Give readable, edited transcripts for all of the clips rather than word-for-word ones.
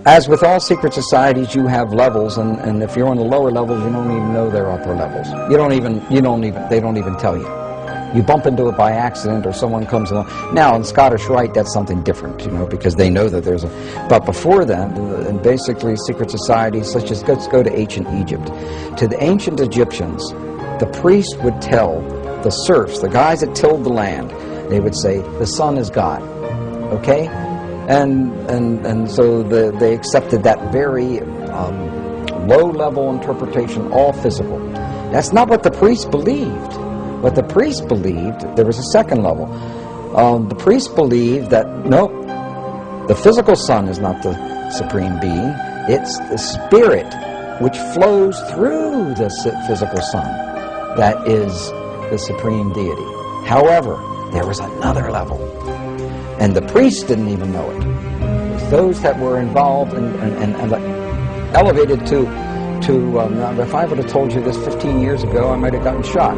As with all secret societies, you have levels, and if you're on the lower levels, you don't even know they're upper levels. They don't even tell you. You bump into it by accident, or someone comes along. Now, in Scottish Rite, that's something different, you know, because they know that there's a... But before then, and basically secret societies, let's go to ancient Egypt. To the ancient Egyptians, the priest would tell the serfs, the guys that tilled the land, they would say, the sun is God, okay? And so they accepted that very low-level interpretation, all physical. That's not what the priest believed. What the priest believed, there was a second level. The priest believed that, no, the physical sun is not the supreme being. It's the spirit which flows through the physical sun that is the supreme deity. However, there was another level. And the priests didn't even know it. It was those that were involved and elevated to if I would have told you this 15 years ago, I might have gotten shot.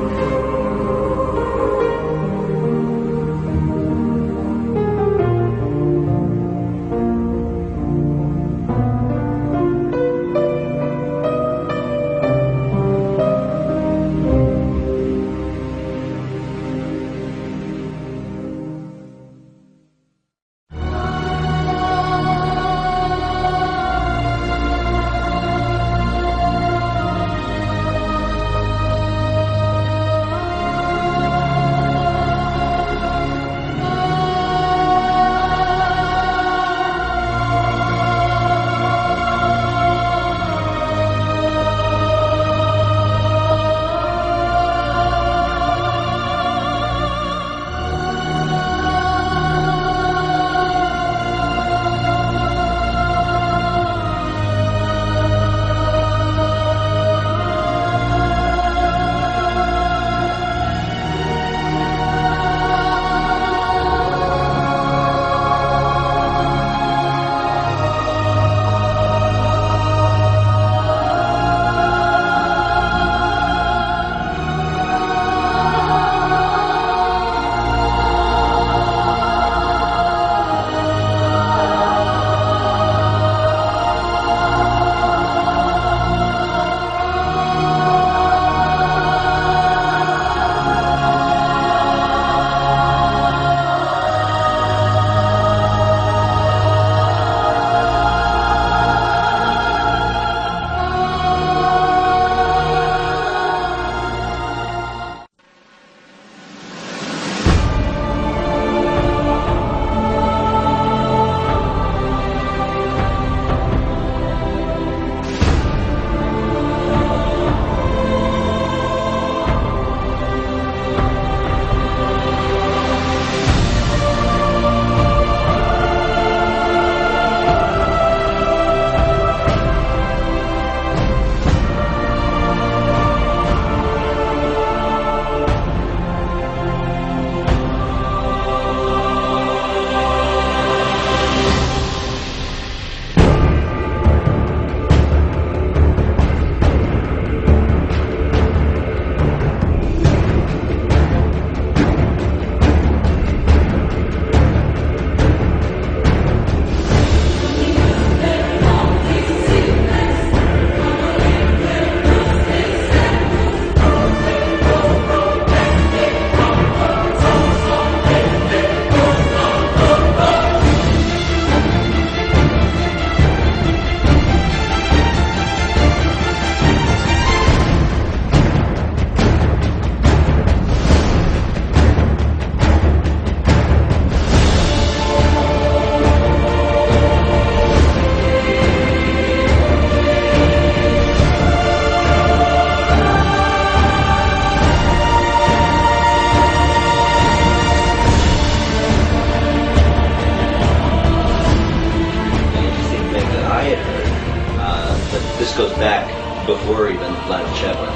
this goes back before even Lionel Chandler,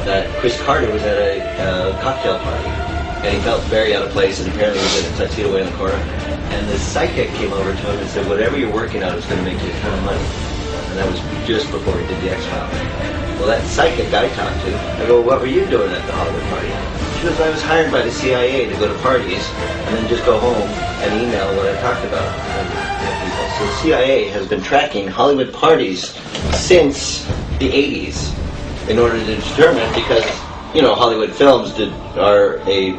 that Chris Carter was at a cocktail party, and he felt very out of place, and apparently was in a tuxedo way in the corner, and the psychic came over to him and said, whatever you're working on is going to make you a ton of money. And that was just before he did the X-Files. Well, that psychic I talked to, I go, what were you doing at the Hollywood party? She goes, I was hired by the CIA to go to parties and then just go home and email what I talked about to people. So the CIA has been tracking Hollywood parties since the 80s in order to determine, because, you know, Hollywood films are a...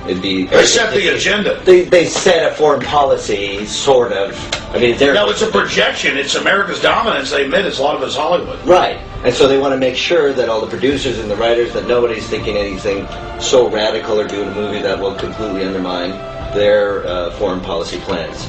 They set the agenda. They set a foreign policy, sort of. I mean, no, it's a projection. It's America's dominance. They admit it's a lot of it's Hollywood. Right. And so they want to make sure that all the producers and the writers, that nobody's thinking anything so radical or doing a movie that will completely undermine their foreign policy plans.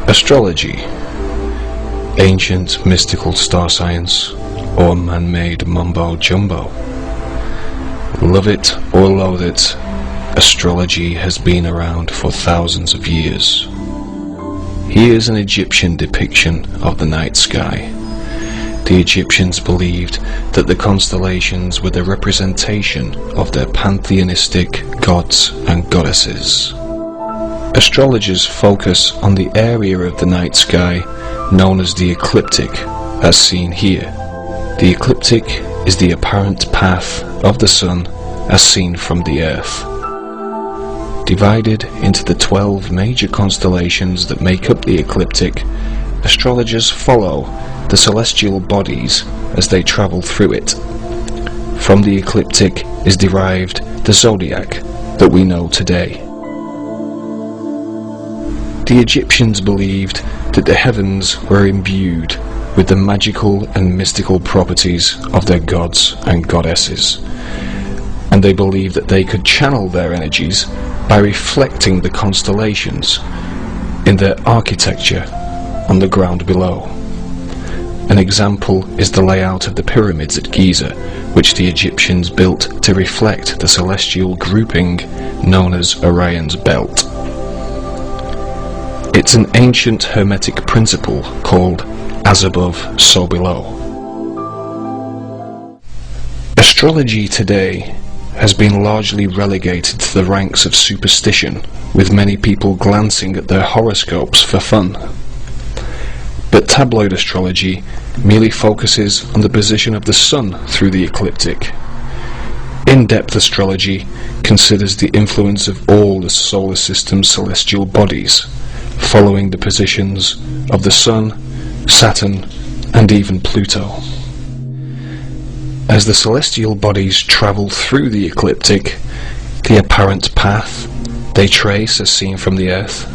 Astrology, ancient mystical star science, or man-made mumbo-jumbo. Love it or loathe it, astrology has been around for thousands of years. Here's an Egyptian depiction of the night sky. The Egyptians believed that the constellations were the representation of their pantheistic gods and goddesses. Astrologers focus on the area of the night sky known as the ecliptic, as seen here. The ecliptic is the apparent path of the sun as seen from the earth. Divided into the 12 major constellations that make up the ecliptic, astrologers follow the celestial bodies as they travel through it. From the ecliptic is derived the zodiac that we know today. The Egyptians believed that the heavens were imbued with the magical and mystical properties of their gods and goddesses, and they believed that they could channel their energies by reflecting the constellations in their architecture on the ground below. An example is the layout of the pyramids at Giza, which the Egyptians built to reflect the celestial grouping known as Orion's belt. It's an ancient hermetic principle called as above, so below. Astrology today has been largely relegated to the ranks of superstition, with many people glancing at their horoscopes for fun. But tabloid astrology merely focuses on the position of the sun through the ecliptic. In-depth astrology considers the influence of all the solar system's celestial bodies, following the positions of the Sun, Saturn, and even Pluto. As the celestial bodies travel through the ecliptic, the apparent path they trace as seen from the Earth,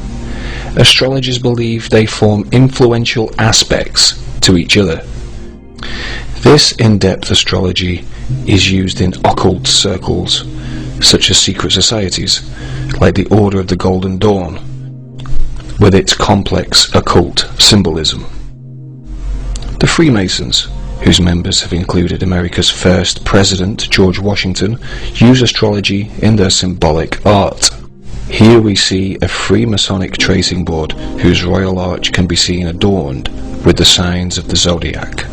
astrologers believe they form influential aspects to each other. This in-depth astrology is used in occult circles, such as secret societies, like the Order of the Golden Dawn, with its complex occult symbolism. The Freemasons, whose members have included America's first president, George Washington, use astrology in their symbolic art. Here we see a Freemasonic tracing board whose royal arch can be seen adorned with the signs of the zodiac.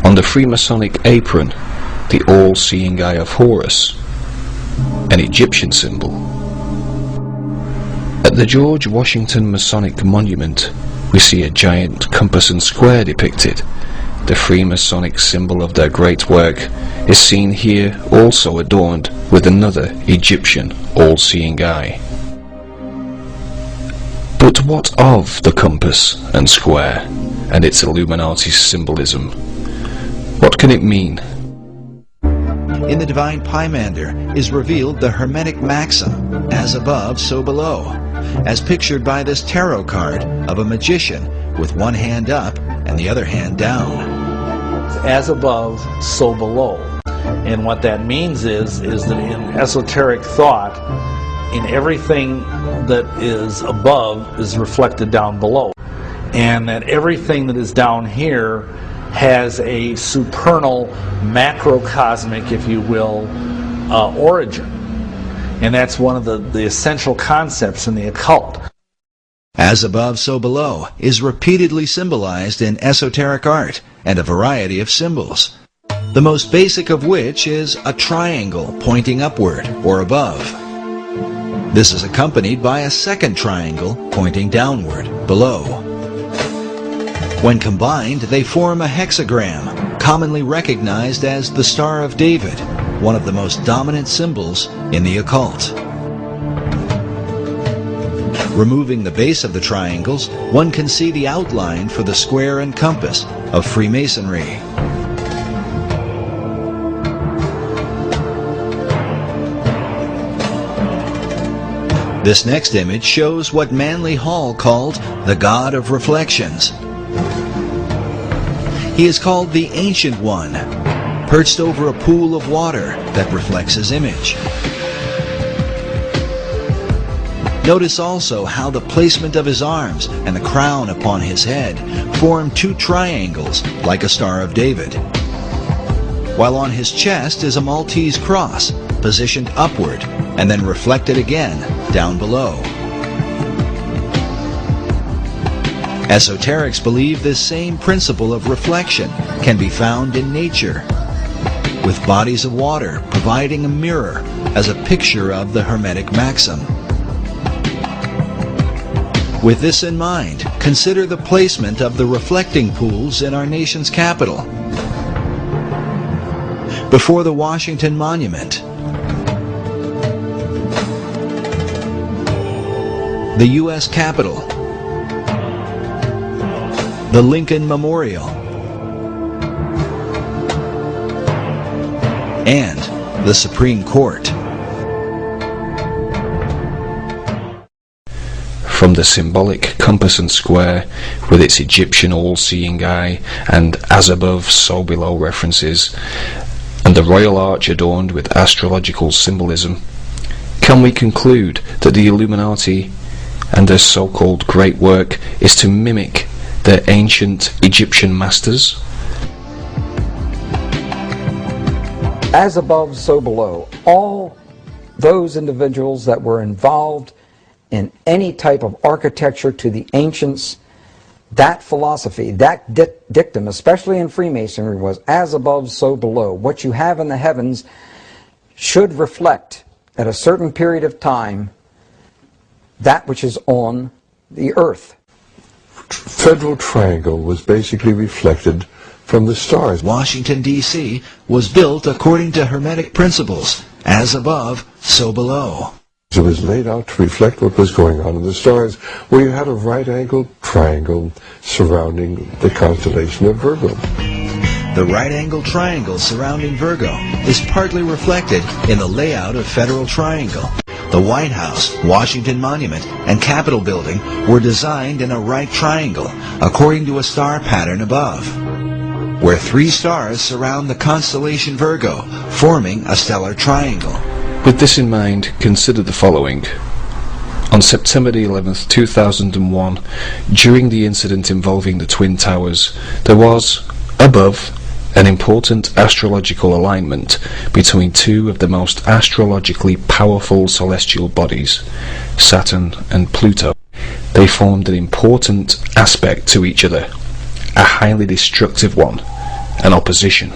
On the Freemasonic apron, the all-seeing eye of Horus, an Egyptian symbol. At the George Washington Masonic Monument, we see a giant compass and square depicted, the Freemasonic symbol of their great work, is seen here also adorned with another Egyptian all-seeing eye. But what of the compass and square and its Illuminati symbolism? What can it mean? In the Divine Pymander is revealed the Hermetic maxim, as above, so below, as pictured by this tarot card of a magician with one hand up and the other hand down. As above, so below. And what that means is that in esoteric thought, in everything that is above is reflected down below. And that everything that is down here has a supernal, macrocosmic, if you will, origin. And that's one of the essential concepts in the occult. As above, so below is repeatedly symbolized in esoteric art and a variety of symbols, the most basic of which is a triangle pointing upward or above. This is accompanied by a second triangle pointing downward, below. When combined, they form a hexagram, commonly recognized as the Star of David, one of the most dominant symbols in the occult. Removing the base of the triangles, one can see the outline for the square and compass of Freemasonry. This next image shows what Manly Hall called the God of Reflections. He is called the Ancient One, perched over a pool of water that reflects his image. Notice also how the placement of his arms and the crown upon his head form two triangles like a Star of David, while on his chest is a Maltese cross positioned upward and then reflected again down below. Esoterics believe this same principle of reflection can be found in nature, with bodies of water providing a mirror as a picture of the Hermetic maxim. With this in mind, consider the placement of the reflecting pools in our nation's capital. Before the Washington Monument, the U.S. Capitol, the Lincoln Memorial, and the Supreme Court. From the symbolic compass and square, with its Egyptian all-seeing eye and as above, so below references, and the royal arch adorned with astrological symbolism, can we conclude that the Illuminati and their so-called great work is to mimic their ancient Egyptian masters? As above, so below. All those individuals that were involved in any type of architecture to the ancients, that philosophy, that dictum, especially in Freemasonry, was as above, so below. What you have in the heavens should reflect, at a certain period of time, that which is on the earth. Federal Triangle was basically reflected from the stars. Washington, D.C. was built according to Hermetic principles, as above, so below. It was laid out to reflect what was going on in the stars, where you had a right-angled triangle surrounding the constellation of Virgo. The right-angled triangle surrounding Virgo is partly reflected in the layout of Federal Triangle. The White House, Washington Monument, and Capitol Building were designed in a right triangle, according to a star pattern above, where three stars surround the constellation Virgo, forming a stellar triangle. With this in mind, consider the following. On September the 11th, 2001, during the incident involving the Twin Towers, there was, above, an important astrological alignment between two of the most astrologically powerful celestial bodies, Saturn and Pluto. They formed an important aspect to each other, a highly destructive one, an opposition.